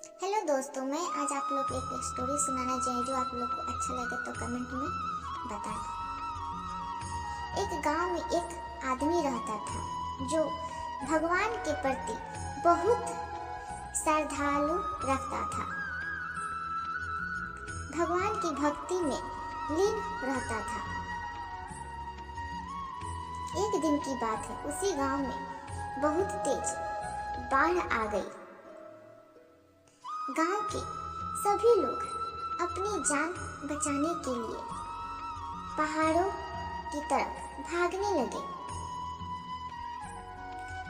Hello दोस्तों, मैं आज आप लोग को एक स्टोरी सुनाना चाहिए जो आप लोग को अच्छा लगे तो कमेंट में बताएं। एक गांव में एक आदमी रहता था जो भगवान के प्रति बहुत श्रद्धालु रखता था। भगवान की भक्ति में लीन रहता था। एक दिन की बात है, उसी गांव में बहुत तेज बाढ़ आ गई। गांव के सभी लोग अपनी जान बचाने के लिए पहाड़ों की तरफ भागने लगे,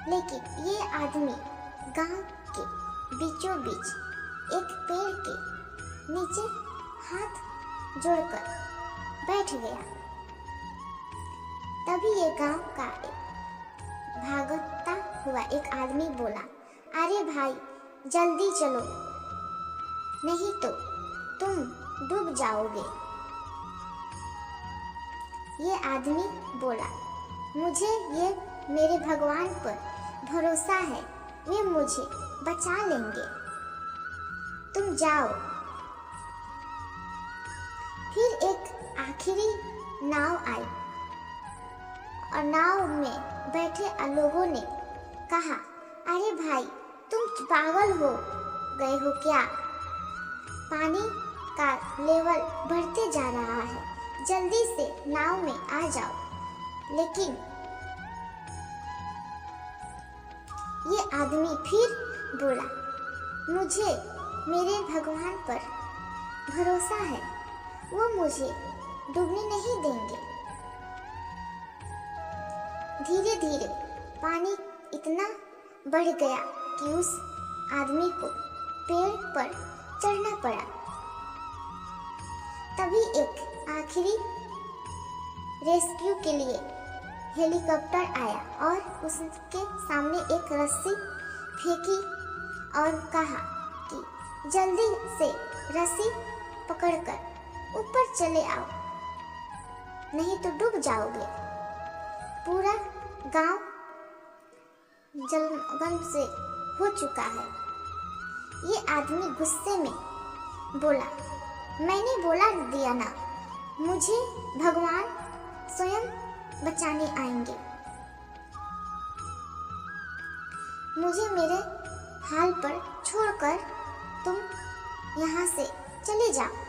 लेकिन ये आदमी गांव के बीचों बीच एक पेड़ के नीचे हाथ जोड़कर बैठ गया। तभी ये गांव का भागता हुआ एक आदमी बोला, अरे भाई जल्दी चलो, नहीं तो तुम डूब जाओगे। ये आदमी बोला, मुझे ये मेरे भगवान पर भरोसा है, वे मुझे बचा लेंगे, तुम जाओ। फिर एक आखिरी नाव आई और नाव में बैठे लोगों ने कहा, अरे भाई तुम पागल हो गए हो क्या? पानी का लेवल बढ़ते जा रहा है, जल्दी से नाव में आ जाओ। लेकिन ये आदमी फिर बोला, मुझे मेरे भगवान पर भरोसा है, वो मुझे डूबने नहीं देंगे। धीरे धीरे पानी इतना बढ़ गया कि उस आदमी को पेड़ पर चढ़ना पड़ा। तभी एक आखिरी रेस्क्यू के लिए हेलीकॉप्टर आया और उसके सामने एक रस्सी फेंकी और कहा कि जल्दी से रस्सी पकड़कर ऊपर चले आओ, नहीं तो डूब जाओगे। पूरा गांव जलमग्न से हो चुका है। ये आदमी गुस्से में बोला, मैंने बोला दिया ना, मुझे भगवान स्वयं बचाने आएंगे, मुझे मेरे हाल पर छोड़कर तुम यहाँ से चले जाओ।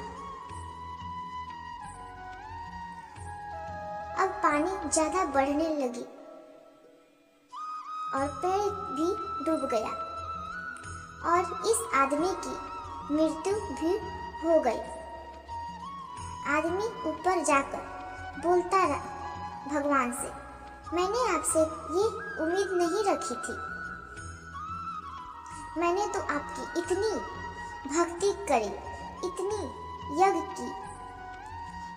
अब पानी ज्यादा बढ़ने लगी और पेड़ भी डूब गया और इस आदमी की मृत्यु भी हो गई। आदमी ऊपर जाकर बोलता रहा भगवान से, मैंने आपसे ये उम्मीद नहीं रखी थी, मैंने तो आपकी इतनी भक्ति करी, इतनी यज्ञ की,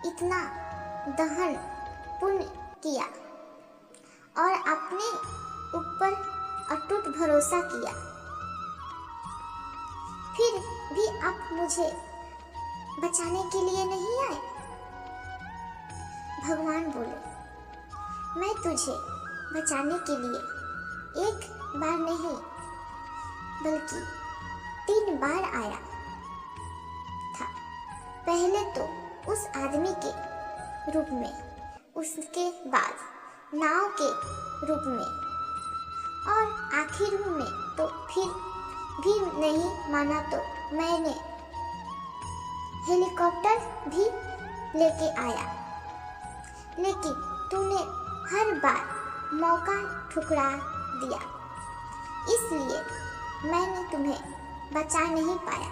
इतना दहन पुण्य किया और अपने ऊपर अटूट भरोसा किया, फिर भी आप मुझे बचाने के लिए नहीं आए। भगवान बोले, मैं तुझे बचाने के लिए एक बार नहीं बल्कि 3 बार आया था। पहले तो उस आदमी के रूप में, उसके बाद नाव के रूप में और आखिर में तो फिर भी नहीं माना तो मैंने हेलीकॉप्टर भी लेके आया, लेकिन तूने हर बार मौका ठुकरा दिया, इसलिए मैंने तुम्हें बचा नहीं पाया।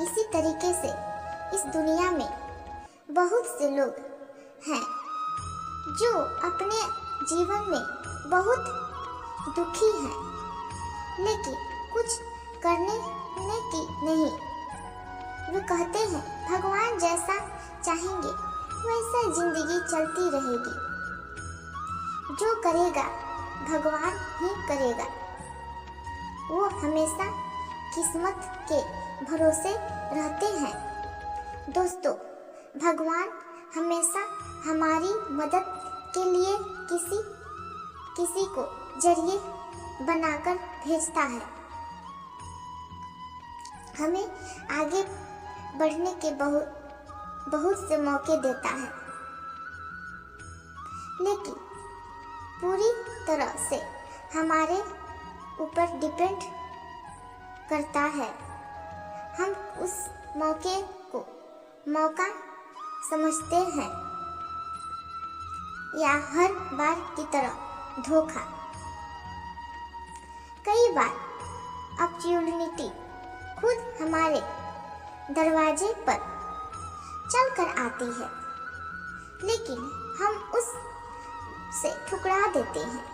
इसी तरीके से इस दुनिया में बहुत से लोग हैं जो अपने जीवन में बहुत दुखी हैं, लेकिन कुछ करने की नहीं। वे कहते हैं भगवान जैसा चाहेंगे वैसा जिंदगी चलती रहेगी, जो करेगा भगवान ही करेगा, वो हमेशा किस्मत के भरोसे रहते हैं। दोस्तों, भगवान हमेशा हमारी मदद के लिए किसी को जरिए बनाकर भेजता है। हमें आगे बढ़ने के बहुत से मौके देता है, लेकिन पूरी तरह से हमारे ऊपर डिपेंड करता है हम उस मौके को मौका समझते हैं या हर बार की तरह धोखा। कई बार अपॉर्चुनिटी खुद हमारे दरवाजे पर चलकर आती है, लेकिन हम उसे ठुकरा देते हैं।